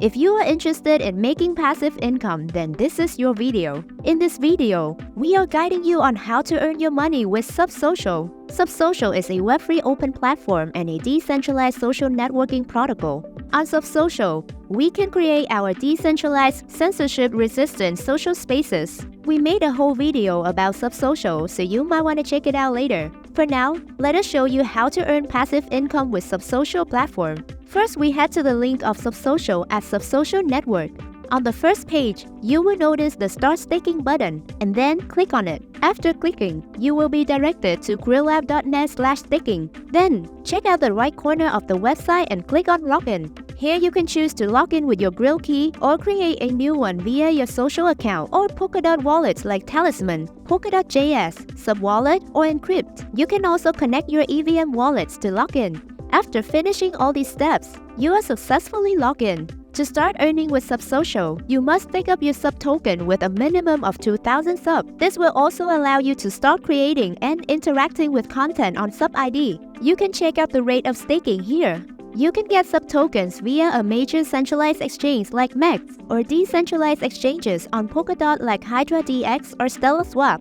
If you are interested in making passive income, then this is your video. In this video, we are guiding you on how to earn your money with Subsocial. Subsocial is a web-free open platform and a decentralized social networking protocol. On Subsocial, we can create our decentralized, censorship-resistant social spaces. We made a whole video about Subsocial, so you might want to check it out later. For now, let us show you how to earn passive income with Subsocial platform. First, we head to the link of Subsocial at Subsocial Network. On the first page, you will notice the Start Staking button, and then click on it. After clicking, you will be directed to grillab.net/staking. Then, check out the right corner of the website and click on Login. Here you can choose to log in with your Grill key or create a new one via your social account or Polkadot wallets like Talisman, Polkadot.js, Subwallet, or Encrypt. You can also connect your EVM wallets to log in. After finishing all these steps, you are successfully logged in. To start earning with Subsocial, you must stake up your sub token with a minimum of 2,000 subs. This will also allow you to start creating and interacting with content on Sub ID. You can check out the rate of staking here. You can get sub tokens via a major centralized exchange like MEX or decentralized exchanges on Polkadot like HydraDX or StellaSwap.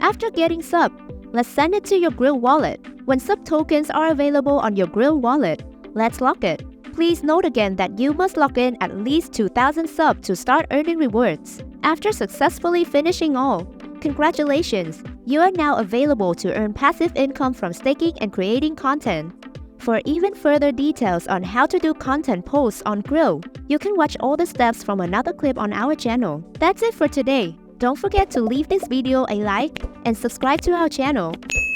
After getting sub, let's send it to your Grill wallet. When sub tokens are available on your Grill wallet, let's lock it. Please note again that you must log in at least 2,000 subs to start earning rewards. After successfully finishing all, congratulations! You are now available to earn passive income from staking and creating content. For even further details on how to do content posts on Grill, you can watch all the steps from another clip on our channel. That's it for today. Don't forget to leave this video a like and subscribe to our channel.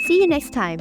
See you next time.